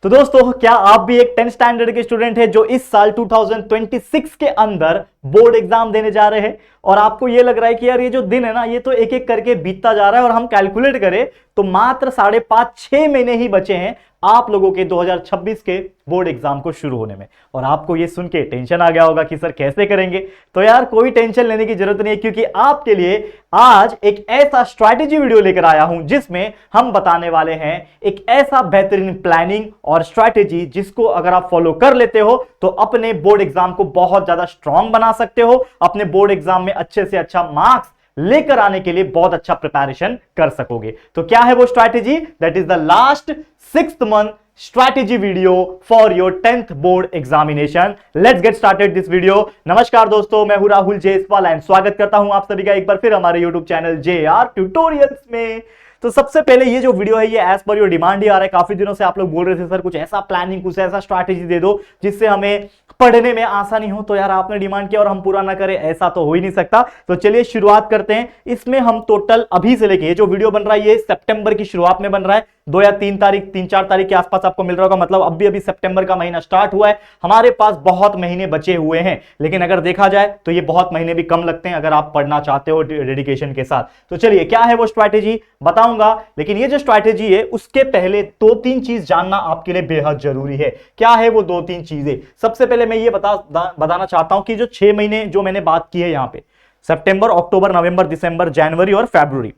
तो दोस्तों, क्या आप भी एक 10th स्टैंडर्ड के स्टूडेंट है जो इस साल 2026 के अंदर बोर्ड एग्जाम देने जा रहे हैं और आपको ये लग रहा है कि यार ये जो दिन है ना, ये तो एक एक करके बीतता जा रहा है और हम कैलकुलेट करें तो मात्र 5.5-6 महीने ही बचे हैं आप लोगों के 2026 के बोर्ड एग्जाम को शुरू होने में। और आपको ये सुन के टेंशन आ गया होगा कि सर कैसे करेंगे। तो यार कोई टेंशन लेने की जरूरत नहीं है, क्योंकि आपके लिए आज एक ऐसा स्ट्रैटेजी वीडियो लेकर आया हूं जिसमें हम बताने वाले हैं एक ऐसा बेहतरीन प्लानिंग और स्ट्रैटेजी जिसको अगर आप फॉलो कर लेते हो तो अपने बोर्ड एग्जाम को बहुत ज्यादा स्ट्रांग बना सकते हो, अपने बोर्ड एग्जाम में अच्छे से अच्छा मार्क्स लेकर आने के लिए बहुत अच्छा प्रिपरेशन कर सकोगे। तो क्या है वो strategy? That is the last 6th month strategy video for your 10th board examination. Let's get started this video. नमस्कार दोस्तों, मैं हूं राहुल जेसवाल एंड स्वागत करता हूं आप सभी का एक बार फिर हमारे यूट्यूब चैनल JR ट्यूटोरियल्स में। तो सबसे पहले ये जो वीडियो है ये एज पर योर डिमांड ही आ रहा है। काफी दिनों से आप लोग बोल रहे थे सर कुछ ऐसा प्लानिंग, कुछ ऐसा स्ट्रैटेजी दे दो जिससे हमें पढ़ने में आसानी हो। तो यार आपने डिमांड किया और हम पूरा ना करें, ऐसा तो हो ही नहीं सकता। तो चलिए शुरुआत करते हैं। इसमें हम टोटल अभी से लेके जो वीडियो बन रहा है ये सितंबर की शुरुआत में बन रहा है, 2 या 3 तारीख 3-4 तारीख के आसपास आपको मिल रहा होगा। मतलब अभी सितंबर का महीना स्टार्ट हुआ है, हमारे पास बहुत महीने बचे हुए हैं। लेकिन अगर देखा जाए तो ये बहुत महीने भी कम लगते हैं अगर आप पढ़ना चाहते हो डेडिकेशन के साथ। तो चलिए क्या है वो स्ट्रैटेजी बताऊंगा, लेकिन ये जो स्ट्रैटेजी है उसके पहले 2-3 चीज जानना आपके लिए बेहद जरूरी है। क्या है वो 2-3 चीजें? सबसे पहले मैं ये बताना चाहता हूं कि जो 6 महीने जो मैंने बात की है यहां पे, सितंबर, अक्टूबर, नवंबर, दिसंबर, जनवरी और फरवरी,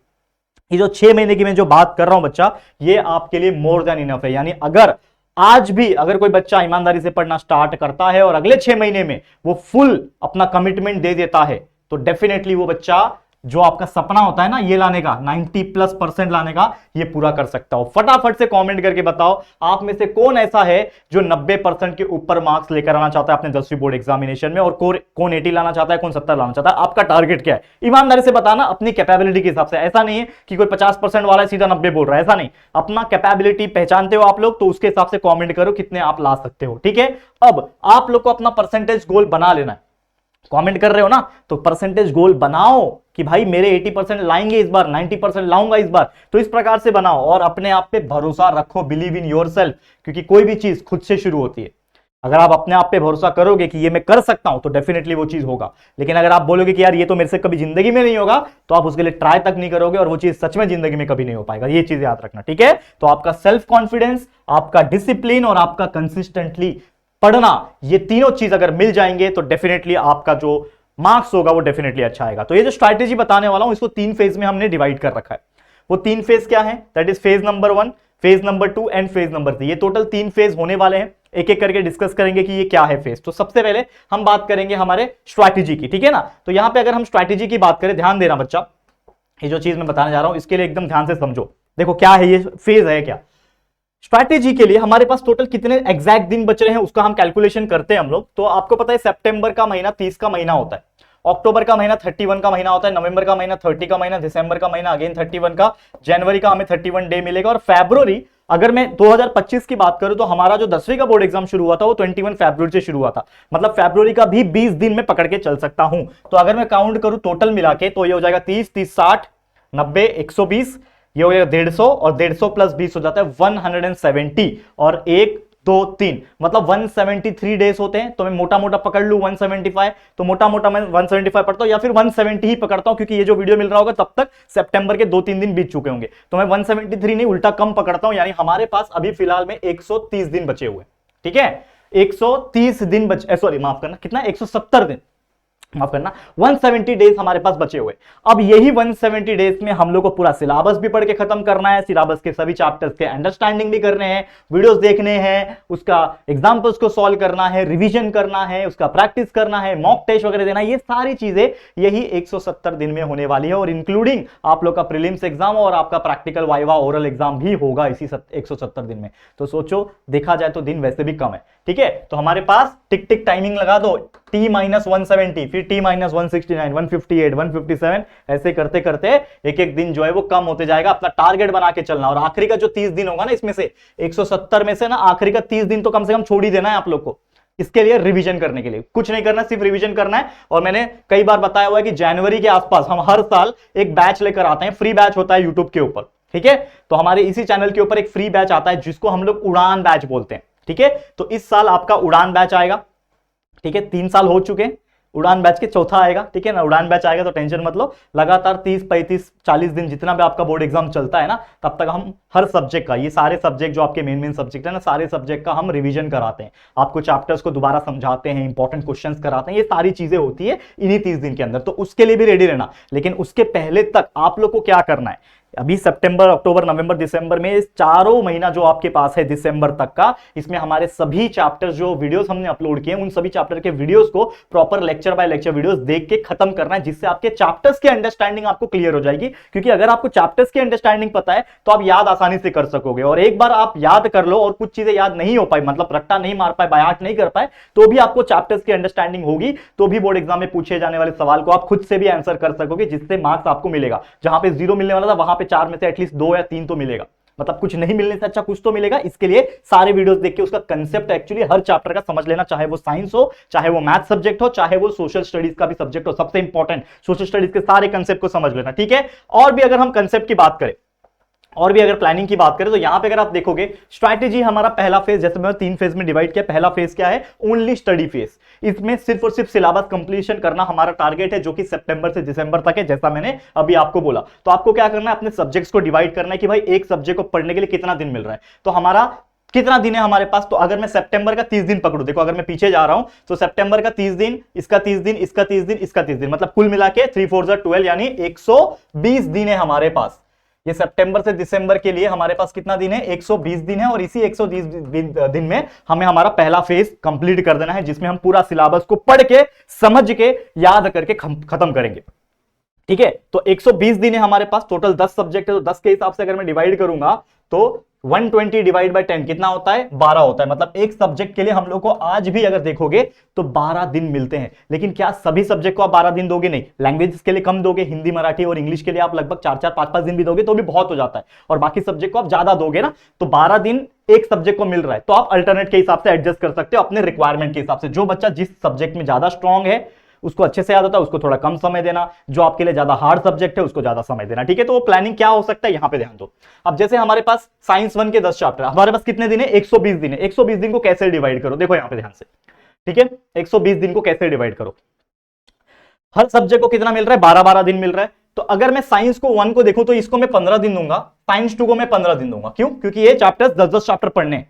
ये जो 6 महीने की मैं जो बात कर रहा हूं बच्चा, ये आपके लिए मोर देन इनफ है। यानी अगर आज भी अगर कोई बच्चा ईमानदारी से पढ़ना स्टार्ट करता है और अगले 6 महीने में वो फुल अपना कमिटमेंट दे देता है तो डेफिनेटली वो बच्चा जो आपका सपना होता है ना ये लाने का, 90+% लाने का, ये पूरा कर सकता हो। फटाफट से कमेंट करके बताओ आप में से कौन ऐसा है जो 90% के ऊपर मार्क्स लेकर आना चाहता है अपने 10वीं बोर्ड एग्जामिनेशन में, और कौन 80 लाना चाहता है, कौन 70 लाना चाहता है। आपका टारगेट क्या है ईमानदारी से बताना, अपनी कैपेबिलिटी के हिसाब से। ऐसा नहीं है कि कोई 50% वाला है सीधा 90 बोल रहा है, ऐसा नहीं। अपना कैपेबिलिटी पहचानते हो आप लोग तो उसके हिसाब से कॉमेंट करो कितने आप ला सकते हो। ठीक है, अब आप लोग को अपना परसेंटेज गोल बना लेना है। कमेंट कर रहे हो ना तो परसेंटेज गोल बनाओ कि भाई मेरे 80% लाएंगे इस बार, 90% लाऊंगा इस बार। तो इस प्रकार से बनाओ और अपने आप पे भरोसा रखो, बिलीव इन योरसेल्फ, क्योंकि कोई भी चीज खुद से शुरू होती है। अगर आप अपने आप पे भरोसा करोगे कि ये मैं कर सकता हूं तो डेफिनेटली वो चीज होगा। लेकिन अगर आप बोलोगे कि यार ये तो मेरे से कभी जिंदगी में नहीं होगा तो आप उसके लिए ट्राई तक नहीं करोगे और वो चीज सच में जिंदगी में कभी नहीं हो पाएगा। ये चीज याद रखना, ठीक है? तो आपका सेल्फ कॉन्फिडेंस, आपका डिसिप्लिन और आपका कंसिस्टेंटली पढ़ना, ये तीनों चीज अगर मिल जाएंगे तो डेफिनेटली आपका जो मार्क्स होगा वो डेफिनेटली अच्छा आएगा। तो ये जो स्ट्रैटेजी बताने वाला हूं इसको 3 फेज में हमने डिवाइड कर रखा है। वो 3 फेज क्या है? That is phase number 1, phase number 2 and phase number 3। ये टोटल 3 फेज होने वाले हैं। एक एक करके डिस्कस करेंगे कि ये क्या है फेज। तो सबसे पहले हम बात करेंगे हमारे स्ट्रैटेजी की, ठीक है ना? तो यहां पर अगर हम स्ट्रैटेजी की बात करें, ध्यान देना बच्चा, ये जो चीज मैं बताने जा रहा हूं इसके लिए एकदम ध्यान से समझो। देखो क्या है ये फेज है क्या। स्ट्रैटेजी के लिए हमारे पास टोटल कितने एग्जैक्ट दिन बच रहे हैं उसका हम कैलकुलेशन करते हैं हम लोग। तो आपको पता है सितंबर का महीना 30 का महीना होता है, अक्टूबर का महीना 31 का महीना होता है, नवंबर का महीना 30 का महीना, दिसंबर का महीना अगेन 31 का, जनवरी का हमें 31 डे मिलेगा, और फरवरी अगर मैं 2025 की बात करूं तो हमारा जो 10वीं का बोर्ड एग्जाम शुरू हुआ था वो 21 फरवरी से शुरू हुआ था। मतलब फरवरी का भी 20 दिन में पकड़ के चल सकता हूं। तो अगर मैं काउंट करूं टोटल मिला के तो ये हो जाएगा 30, 30, 60, 90, 120, ये हो जाएगा 150, और 150 प्लस 20 हो जाता है 170, और 1, 2, 3 मतलब 173 डेज होते हैं। तो मैं मोटा मोटा पकड़ लूं 175, तो मोटा मोटा मैं 175 पढ़ता हूं या फिर 170 ही पकड़ता हूं, क्योंकि ये जो वीडियो मिल रहा होगा तब तक सितंबर के 2-3 दिन बीत चुके होंगे। तो मैं 173 नहीं उल्टा कम पकड़ता हूं, यानी हमारे पास अभी फिलहाल में 130 दिन बचे हुए। ठीक है, 130 दिन बचे, सॉरी माफ करना, कितना? 170 दिन, माफ करना, 170 डेज हमारे पास बचे हुए। अब यही 170 डेज में हम लोग को पूरा सिलेबस भी पढ़ के खत्म करना है, सिलेबस के सभी चैप्टर्स के अंडरस्टैंडिंग भी करने हैं, वीडियोस देखने हैं, उसका एग्जांपल्स को सॉल्व करना है, रिवीजन करना है, उसका प्रैक्टिस करना है, मॉक टेस्ट वगैरह देना है। ये सारी चीजें यही 170 दिन में होने वाली है, और इंक्लूडिंग आप लोग का प्रीलिम्स एग्जाम और आपका प्रैक्टिकल वाइवा ओरल एग्जाम भी होगा इसी 170 दिन में। तो सोचो, देखा जाए तो दिन वैसे भी कम है। ठीक है, तो हमारे पास टिक टिक टाइमिंग लगा दो, T-170, फिर T-169, 158, 157, ऐसे करते करते एक एक दिन जो है वो कम होते जाएगा। अपना टारगेट बना के चलना, और आखिरी का जो 30 दिन होगा ना, इसमें से 170 में से ना आखिरी का 30 दिन तो कम से कम छोड़ ही देना है आप लोग को। इसके लिए रिवीजन करने के लिए कुछ नहीं करना, सिर्फ रिवीजन करना है। और मैंने कई बार बताया हुआ है कि जनवरी के आसपास हम हर साल एक बैच लेकर आते हैं, फ्री बैच होता है यूट्यूब के ऊपर। ठीक है, तो हमारे इसी चैनल के ऊपर एक फ्री बैच आता है जिसको हम लोग उड़ान बैच बोलते हैं। ठीक है, तो इस साल आपका उड़ान बैच आएगा। ठीक है, 3 साल हो चुके हैं, उड़ान बैच के चौथा आएगा। ठीक है ना, उड़ान बैच आएगा तो टेंशन मत लो, लगातार 30 35 40 दिन जितना भी आपका बोर्ड एग्जाम चलता है ना, तब तक हम हर सब्जेक्ट का, ये सारे सब्जेक्ट जो आपके मेन सब्जेक्ट है ना, सारे सब्जेक्ट का हम रिवीजन कराते हैं, आपको चैप्टर्स को दोबारा समझाते हैं, इंपॉर्टेंट क्वेश्चंस कराते हैं, ये सारी चीजें होती है इन्हीं 30 दिन के अंदर। तो उसके लिए भी रेडी रहना, लेकिन उसके पहले तक आप लोग को क्या करना है, अभी सितंबर अक्टूबर नवंबर दिसंबर में चारों महीना जो आपके पास है दिसंबर तक का, इसमें हमारे सभी चैप्टर्स जो वीडियोस हमने अपलोड किए उन सभी चैप्टर के वीडियोस को proper lecture by lecture videos देख के खत्म करना है, जिससे आपके चैप्टर्स की अंडरस्टैंडिंग आपको क्लियर हो जाएगी। क्योंकि अगर आपको चैप्टर्स की अंडरस्टैंडिंग पता है तो आप याद आसानी से कर सकोगे, और एक बार आप याद कर लो और कुछ चीजें याद नहीं हो पाई, मतलब रट्टा नहीं मार पाए, बायाट नहीं कर पाए, तो भी आपको चैप्टर्स की अंडरस्टैंडिंग होगी, तो भी बोर्ड एग्जाम में पूछे जाने वाले सवाल को आप खुद से भी आंसर कर सकोगे, जिससे मार्क्स आपको मिलेगा। जहां पे 0 मिलने वाला था वहां पे 4 में से एटलीस्ट 2 या 3 तो मिलेगा, मतलब कुछ नहीं मिलने से अच्छा कुछ तो मिलेगा। इसके लिए सारे वीडियोस देख के उसका कंसेप्ट एक्चुअली हर चैप्टर का समझ लेना, चाहे वो साइंस हो, चाहे वो मैथ सब्जेक्ट हो, चाहे वो सोशल स्टडीज का भी सब्जेक्ट हो। सबसे इंपॉर्टेंट सोशल स्टडीज के सारे कंसेप्ट को समझ लेना। ठीक है, और भी अगर हम कंसेप्ट की बात करें और भी अगर प्लानिंग की बात करें तो यहां पे अगर आप देखोगे स्ट्रैटेजी, हमारा पहला फेज, जैसे मैंने 3 फेज में डिवाइड किया, पहला फेज क्या है, ओनली स्टडी फेज। इसमें सिर्फ और सिर्फ सिलेबस कंप्लीशन करना हमारा टारगेट है, जो कि सितंबर से दिसंबर तक है, जैसा मैंने अभी आपको बोला। तो आपको क्या करना है, अपने सब्जेक्ट्स को डिवाइड करना है कि भाई एक सब्जेक्ट को पढ़ने के लिए कितना दिन मिल रहा है। तो हमारा कितना दिन है हमारे पास, तो अगर मैं सितंबर का 30 दिन पकड़ू, देखो अगर मैं पीछे जा रहा हूं तो सितंबर का 30 दिन, इसका 30 दिन, इसका 30 दिन, इसका 30 दिन, मतलब कुल मिला के 3 4 12 यानी 120 दिन है हमारे पास। ये सितंबर से दिसंबर के लिए हमारे पास कितना दिन है, 120 दिन है, और इसी 120 दिन में हमें हमारा पहला फेज कंप्लीट कर देना है, जिसमें हम पूरा सिलेबस को पढ़ के समझ के याद करके खत्म करेंगे। ठीक है, तो 120 दिन है हमारे पास, टोटल 10 सब्जेक्ट है, तो 10 के हिसाब से अगर मैं डिवाइड करूंगा तो 120 डिवाइड बाय 10 कितना होता है, 12 होता है। मतलब एक सब्जेक्ट के लिए हम लोग को आज भी अगर देखोगे तो 12 दिन मिलते हैं। लेकिन क्या सभी सब्जेक्ट को आप 12 दिन दोगे, नहीं, लैंग्वेज के लिए कम दोगे, हिंदी मराठी और इंग्लिश के लिए आप लगभग 4 5 दिन भी दोगे तो भी बहुत हो जाता है, और बाकी सब्जेक्ट को आप ज्यादा दोगे ना, तो 12 दिन एक सब्जेक्ट को मिल रहा है, तो आप अल्टरनेट के हिसाब से एडजस्ट कर सकते हो अपने रिक्वायरमेंट के हिसाब से। जो बच्चा जिस सब्जेक्ट में ज्यादा स्ट्रांग है, उसको अच्छे से याद होता है, उसको थोड़ा कम समय देना, जो आपके लिए ज्यादा हार्ड सब्जेक्ट है उसको ज्यादा समय देना। ठीक है, तो वो प्लानिंग क्या हो सकता है यहां पे ध्यान दो। अब जैसे हमारे पास साइंस 1 के 10 चैप्टर, हमारे पास कितने दिन है, 120 दिन है। 120 दिन को कैसे डिवाइड करो, देखो यहां पे ध्यान से। ठीक है, 120 दिन को कैसे डिवाइड करो, हर सब्जेक्ट को कितना मिल रहा है, 12 दिन मिल रहा है। तो अगर मैं साइंस को 1 को देखूं तो इसको मैं 15 दिन दूंगा, साइंस 2 को मैं 15 दिन दूंगा। क्यों, क्योंकि ये चैप्टर्स 10 चैप्टर पढ़ने हैं,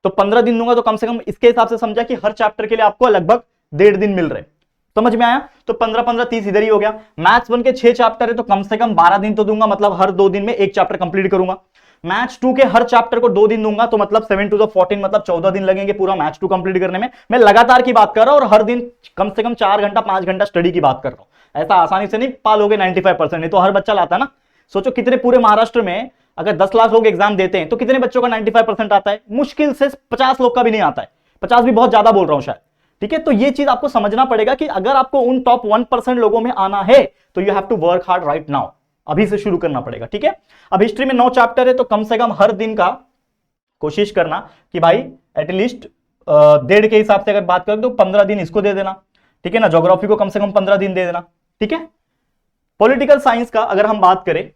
तो 15 दिन दूंगा, तो कम से कम इसके हिसाब से समझा कि हर चैप्टर के लिए आपको लगभग 1.5 दिन मिल रहे हैं। समझ में आया, तो 15 15 30 इधर ही हो गया। मैथ्स 1 के 6 चैप्टर है, तो कम से कम 12 दिन तो दूंगा, मतलब हर 2 दिन में एक चैप्टर कंप्लीट करूंगा। मैथ्स 2 के हर चैप्टर को 2 दिन दूंगा, तो मतलब 7 to 14 मतलब 14 दिन लगेंगे पूरा मैथ्स 2 कंप्लीट करने में। मैं लगातार की बात कर रहा हूं और हर दिन कम से कम 4 घंटा 5 घंटा स्टडी की बात कर रहा हूं। ऐसा आसानी से नहीं पालोगे 95%, नहीं तो हर बच्चा लाता ना। सोचो कितने पूरे महाराष्ट्र में अगर 10 लाख लोग एग्जाम देते हैं तो कितने बच्चों का 95% आता है, मुश्किल से 50 लोग का भी नहीं आता है। 50 भी बहुत ज्यादा बोल रहा हूं शायद। ठीक है, तो ये चीज आपको समझना पड़ेगा कि अगर आपको उन टॉप 1% लोगों में आना है तो you have to work hard right now, अभी से शुरू करना पड़ेगा। ठीक है, अब हिस्ट्री में 9 चैप्टर है, तो कम से कम हर दिन का कोशिश करना कि भाई एटलीस्ट 1.5 के हिसाब से अगर बात करें तो 15 दिन इसको दे देना। ठीक है ना, ज्योग्राफी को कम से कम 15 दिन दे देना। ठीक है, पॉलिटिकल साइंस का अगर हम बात करें,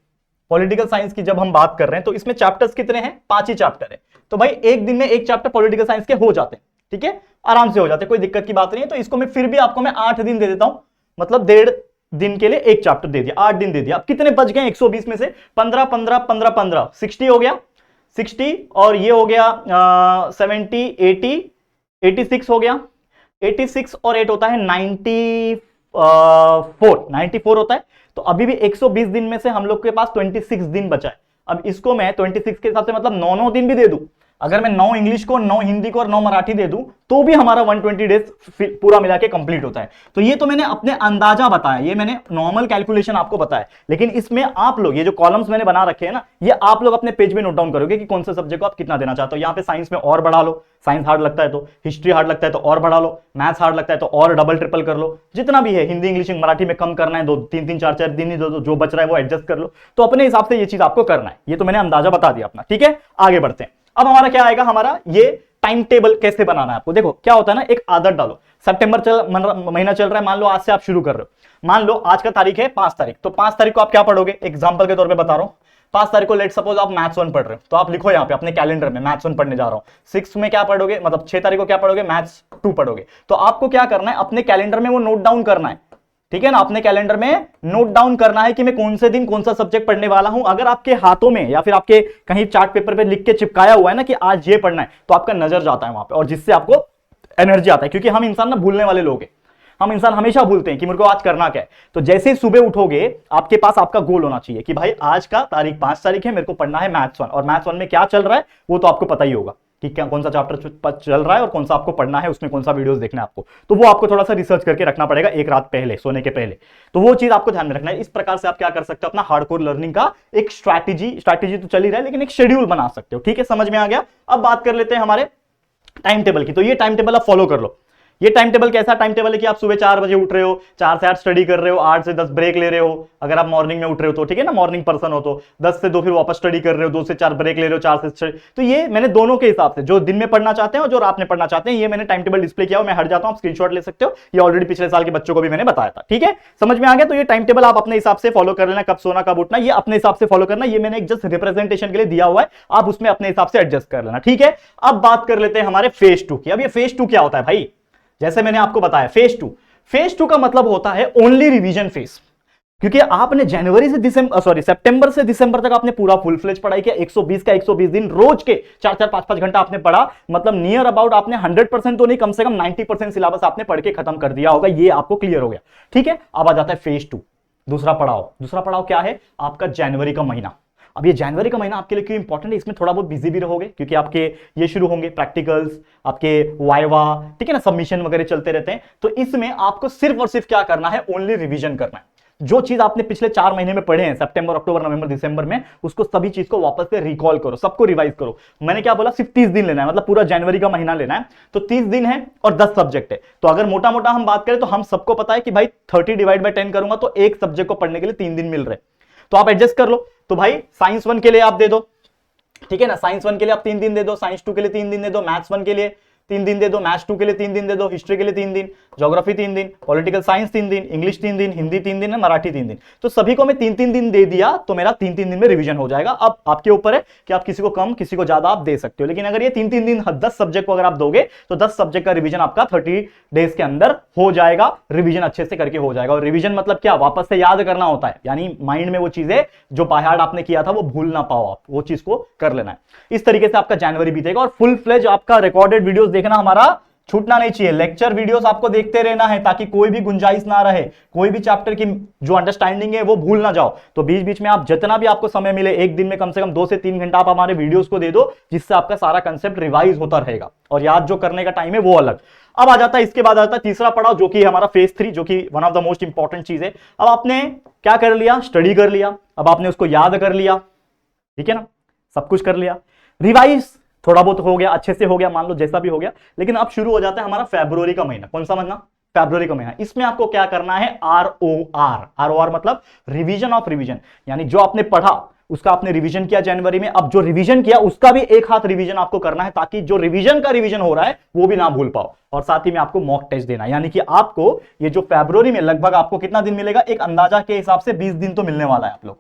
पॉलिटिकल साइंस की जब हम बात कर रहे हैं तो इसमें चैप्टर्स कितने हैं, 5 ही चैप्टर है, तो भाई एक दिन में एक चैप्टर पॉलिटिकल साइंस के हो जाते हैं। ठीक है, आराम से हो जाते, कोई दिक्कत की बात नहीं है। तो इसको मैं फिर भी आपको मैं 8 दिन दे देता हूं, मतलब 1.5 दिन के लिए एक चैप्टर दे दिया, 8 दिन दे दिया। अब कितने बच गए 120 में से, 15 15 15 15 60 हो गया, 60 और ये हो गया 70 80 86 हो गया, 86 और 8 होता है 94 होता है। तो अभी भी 120 दिन में से हम लोग के पास 26 दिन बचा है। अब इसको मैं 26 के हिसाब से मतलब 9 दिन भी दे दूं, अगर मैं 9 इंग्लिश को, 9 हिंदी को और 9 मराठी दे दूं तो भी हमारा 120 डेज पूरा मिला के कंप्लीट होता है। तो ये तो मैंने अपने अंदाजा बताया, ये मैंने नॉर्मल कैलकुलेशन आपको बताया, लेकिन इसमें आप लोग ये जो कॉलम्स मैंने बना रखे हैं ना, ये आप लोग अपने पेज में नोट डाउन करोगे कि कौन से सब्जेक्ट को आप कितना देना चाहते हो। यहाँ पे साइंस में और बढ़ा लो, साइंस हार्ड लगता है तो, हिस्ट्री हार्ड लगता है तो और बढ़ा लो, मैथ्स हार्ड लगता है तो और डबल ट्रिपल कर लो, जितना भी है हिंदी इंग्लिश मराठी में कम करना है 2 3 3 4 4 दिन ही दो, जो बच रहा है वो एडजस्ट कर लो। तो अपने हिसाब से ये चीज आपको करना है, ये तो मैंने अंदाजा बता दिया अपना। ठीक है, आगे बढ़ते हैं। अब हमारा क्या आएगा, हमारा ये टाइम टेबल कैसे बनाना है आपको। देखो क्या होता है ना, एक आदत डालो। सितंबर महीना चल रहा है, मान लो आज से आप शुरू कर रहे हो, मान लो आज का तारीख है 5 तारीख, तो 5 तारीख को आप क्या पढ़ोगे, एग्जांपल के तौर पे बता रहा हूं, 5 तारीख को लेट सपोज आप मैथ्स 1 पढ़ रहे हो, तो आप लिखो यहाँ पे अपने कैलेंडर में मैथ्स 1 पढ़ने जा रहा हूं। 6 में क्या पढ़ोगे, मतलब 6 तारीख को क्या पढ़ोगे, मैथ्स 2 पढ़ोगे। तो आपको क्या करना है, अपने कैलेंडर में वो नोट डाउन करना है, ठीक है ना, अपने कैलेंडर में नोट डाउन करना है कि मैं कौन से दिन कौन सा सब्जेक्ट पढ़ने वाला हूं। अगर आपके हाथों में या फिर आपके कहीं चार्ट पेपर पे लिख के चिपकाया हुआ है ना कि आज ये पढ़ना है, तो आपका नजर जाता है वहां पे, और जिससे आपको एनर्जी आता है, क्योंकि हम इंसान ना भूलने वाले लोग हैं, हम इंसान हमेशा भूलते हैं कि मेरे को आज करना क्या है। तो जैसे ही सुबह उठोगे आपके पास आपका गोल होना चाहिए कि भाई आज का तारीख 5 तारीख है, मेरे को पढ़ना है मैथ्स 1, और मैथ्स 1 में क्या चल रहा है वो तो आपको पता ही होगा कि क्या कौन सा चैप्टर चल रहा है और कौन सा आपको पढ़ना है, उसमें कौन सा वीडियोस देखना है आपको। तो वो आपको थोड़ा सा रिसर्च करके रखना पड़ेगा एक रात पहले, सोने के पहले। तो वो चीज आपको ध्यान में रखना है। इस प्रकार से आप क्या कर सकते हो, अपना हार्डकोर लर्निंग का एक स्ट्रैटेजी तो चल ही रहा है, लेकिन एक शेड्यूल बना सकते हो। ठीक है, समझ में आ गया। अब बात कर लेते हैं हमारे टाइम टेबल की। तो ये टाइम टेबल आप फॉलो कर लो। ये टाइम टेबल कैसा टाइम टेबल है कि आप सुबह 4 बजे उठ रहे हो, 4 से 8 स्टडी कर रहे हो, 8 से 10 ब्रेक ले रहे हो, अगर आप मॉर्निंग में उठ रहे हो तो, ठीक है ना, मॉर्निंग पर्सन हो तो 10 से 2 फिर वापस स्टडी कर रहे हो, 2 से 4 ब्रेक ले रहे हो, 4 से 6। तो ये मैंने दोनों के हिसाब से, जो दिन में पढ़ना चाहते हैं और जो रात में पढ़ना चाहते हैं, ये मैंने टाइम टेबल डिस्प्ले किया हुआ, मैं हट जाता हूं, आप स्क्रीनशॉट ले सकते हो। ये ऑलरेडी पिछले साल के बच्चों को भी मैंने बताया था। ठीक है, समझ में आ गया। तो ये टाइम टेबल आप अपने हिसाब से फॉलो कर लेना, कब सोना कब उठना, ये अपने हिसाब से फॉलो करना। ये मैंने एक जस्ट रिप्रेजेंटेशन के लिए दिया हुआ है, आप उसमें अपने हिसाब से एडजस्ट कर लेना। ठीक है, अब बात कर लेते हैं हमारे फेज 2 की। अब ये फेज 2 क्या होता है भाई, जैसे मैंने आपको बताया फेज 2 का मतलब होता है ओनली रिवीजन फेज। क्योंकि आपने जनवरी से सितंबर से दिसंबर तक आपने पूरा फुल फ्लेज पढ़ाई किया, 120 का 120 दिन रोज के 4-4 5-5 घंटा आपने पढ़ा, मतलब नियर अबाउट आपने 100% तो नहीं, कम से कम 90% सिलेबस आपने पढ़ के खत्म कर दिया होगा। ये आपको क्लियर हो गया। ठीक है, अब आ जाता है फेज 2, दूसरा पड़ाव क्या है, आपका जनवरी का महीना। अब ये जनवरी का महीना आपके लिए क्यों इंपॉर्टेंट है, इसमें थोड़ा बहुत बिजी भी रहोगे, क्योंकि आपके ये शुरू होंगे प्रैक्टिकल्स, आपके वाइवा, ठीक है ना, सबमिशन वगैरह चलते रहते हैं। तो इसमें आपको सिर्फ और सिर्फ क्या करना है, ओनली रिवीजन करना है। जो चीज आपने पिछले 4 महीने में पढ़े हैं, सितंबर, अक्टूबर, नवंबर, दिसंबर में, उसको सभी चीज को वापस से रिकॉल करो, सबको रिवाइज करो। मैंने क्या बोला, सिर्फ 30 दिन लेना है, मतलब पूरा जनवरी का महीना लेना है। तो 30 दिन है और 10 सब्जेक्ट है। तो अगर मोटा मोटा हम बात करें तो हम सबको पता है कि भाई 30 डिवाइड बाय 10 करूंगा तो एक सब्जेक्ट को पढ़ने के लिए 3 दिन मिल रहे, तो आप एडजस्ट कर लो। तो भाई साइंस 1 के लिए आप दे दो, ठीक है ना, साइंस 1 के लिए आप 3 दिन दे दो, साइंस 2 के लिए 3 दिन दे दो, मैथ्स 1 के लिए 3 दिन दे दो, मैथ्स 2 के लिए 3 दिन दे दो, हिस्ट्री के लिए 3 दिन, ज्योग्राफी 3 दिन, पॉलिटिकल साइंस 3 दिन, इंग्लिश 3 दिन, हिंदी 3 दिन है, मराठी 3 दिन। तो सभी को मैं 3-3 दिन दे दिया, तो मेरा 3-3 दिन में रिवीजन हो जाएगा। अब आपके ऊपर है कि आप किसी को कम किसी को ज्यादा आप दे सकते हो, लेकिन अगर ये 3-3 दिन 10 सब्जेक्ट को अगर आप दोगे तो 10 सब्जेक्ट का रिवीजन आपका 30 डेज के अंदर हो जाएगा। रिवीजन अच्छे से करके हो जाएगा। और रिवीजन मतलब क्या, वापस से याद करना होता है, यानी माइंड में वो चीजें जो बाहर आपने किया था वो भूल ना पाओ आप, वो चीज को कर लेना है। इस तरीके से आपका जनवरी बीतेगा। और फुल फ्लेज आपका रिकॉर्डेड वीडियोस देखना हमारा छूटना नहीं चाहिए। लेक्चर वीडियोस आपको देखते रहना है, ताकि कोई भी गुंजाइश ना रहे, कोई भी चैप्टर की जो अंडरस्टैंडिंग है वो भूल ना जाओ। तो बीच बीच में आप जितना भी आपको समय मिले, एक दिन में कम से कम 2 से 3 घंटा आप हमारे वीडियोस को दे दो, जिससे आपका सारा कंसेप्ट रिवाइज होता रहेगा और याद जो करने का टाइम है वो अलग। अब आ जाता है, इसके बाद आता है तीसरा पड़ाव, जो कि हमारा फेज 3, जो कि one of the most important चीज है। अब आपने क्या कर लिया, स्टडी कर लिया, अब आपने उसको याद कर लिया, ठीक है ना, सब कुछ कर लिया, रिवाइज थोड़ा बहुत हो गया, अच्छे से हो गया, मान लो जैसा भी हो गया। लेकिन अब शुरू हो जाता है हमारा फरवरी का महीना। कौन सा महीना, फरवरी का महीना। इसमें आपको क्या करना है, ROR मतलब रिवीजन ऑफ रिवीजन, यानी जो आपने पढ़ा उसका आपने रिवीजन किया जनवरी में, अब जो रिवीजन किया उसका भी एक हाथ रिवीजन आपको करना है, ताकि जो रिवीजन का रिवीजन हो रहा है वो भी ना भूल पाओ। और साथ ही में आपको मॉक टेस्ट देना है, यानी कि आपको ये जो फरवरी में लगभग आपको कितना दिन मिलेगा, एक अंदाजा के हिसाब से 20 दिन तो मिलने वाला है आप लोग।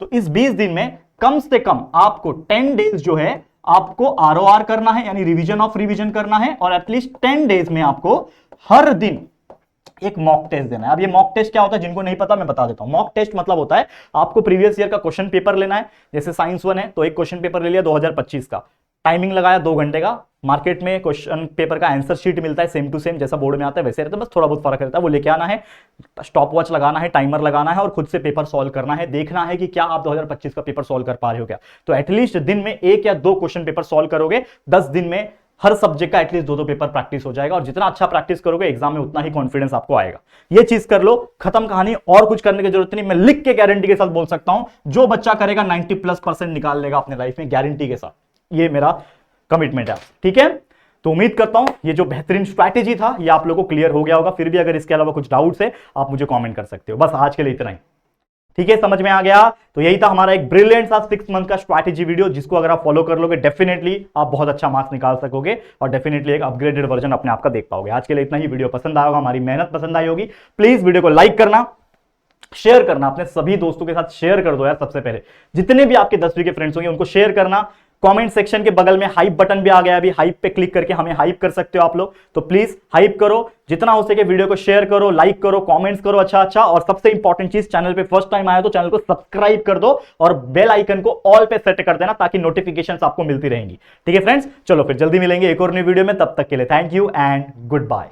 तो इस 20 दिन में कम से कम आपको 10 डेज जो है आपको ROR करना है, यानी रिवीजन ऑफ रिवीजन करना है। और एटलीस्ट 10 डेज में आपको हर दिन एक मॉक टेस्ट देना है। अब ये मॉक टेस्ट क्या होता है, जिनको नहीं पता मैं बता देता हूं। मॉक टेस्ट मतलब होता है आपको प्रीवियस ईयर का क्वेश्चन पेपर लेना है। जैसे साइंस 1 है तो एक क्वेश्चन पेपर ले लिया 2025 का, टाइमिंग लगाया 2 घंटे का। मार्केट में क्वेश्चन पेपर का आंसर शीट मिलता है सेम टू सेम, जैसा बोर्ड में आता है वैसे रहता है, बस थोड़ा बहुत फर्क रहता है। वो लेके आना है, स्टॉप वॉच लगाना है, टाइमर लगाना है और खुद से पेपर सॉल्व करना है। देखना है कि क्या आप 2025 का पेपर सॉल्व कर पा रहे हो क्या। तो एटलीस्ट दिन में 1 या 2 क्वेश्चन पेपर सॉल्व करोगे, 10 दिन में हर सब्जेक्ट का एटलीस्ट 2-2 पेपर प्रैक्टिस हो जाएगा। और जितना अच्छा प्रैक्टिस करोगे एग्जाम में उतना ही कॉन्फिडेंस आपको आएगा। ये चीज कर लो, खत्म कहानी, और कुछ करने की जरूरत नहीं। मैं लिख के गारंटी के साथ बोल सकता हूं, जो बच्चा करेगा 90+% निकाल लेगा अपने लाइफ में, गारंटी के साथ। ये मेरा कमिटमेंट है, ठीक है। तो उम्मीद करता हूं ये जो बेहतरीन स्ट्रैटेजी था ये आप लोगों को क्लियर हो गया होगा। फिर भी अगर इसके अलावा कुछ डाउट्स है आप मुझे कमेंट कर सकते हो। बस आज के लिए इतना ही, ठीक है, समझ में आ गया। तो यही था हमारा एक ब्रिलियंट सा 6 मंथ का स्ट्रैटेजी वीडियो, जिसको अगर आप फॉलो कर लोगे डेफिनेटली आप बहुत अच्छा मार्क्स निकाल सकोगे और डेफिनेटली एक अपग्रेडेड वर्जन अपने आप का देख पाओगे। आज के लिए इतना ही। वीडियो पसंद आया होगा, हमारी मेहनत पसंद आई होगी, प्लीज वीडियो को लाइक करना, शेयर करना, अपने सभी दोस्तों के साथ शेयर कर दो यार। सबसे पहले जितने भी आपके 10वीं के फ्रेंड्स होंगे उनको शेयर करना। कमेंट सेक्शन के बगल में हाइप बटन भी आ गया, अभी हाइप पे क्लिक करके हमें हाइप कर सकते हो आप लोग। तो प्लीज हाइप करो, जितना हो सके वीडियो को शेयर करो, लाइक करो, कमेंट्स करो अच्छा अच्छा। और सबसे इंपॉर्टेंट चीज, चैनल पे फर्स्ट टाइम आया तो चैनल को सब्सक्राइब कर दो और बेल आइकन को ऑल पे सेट कर देना ताकि नोटिफिकेशंस आपको मिलती रहेंगी। ठीक है फ्रेंड्स, चलो फिर जल्दी मिलेंगे एक और नई वीडियो में, तब तक के लिए thank you and good bye.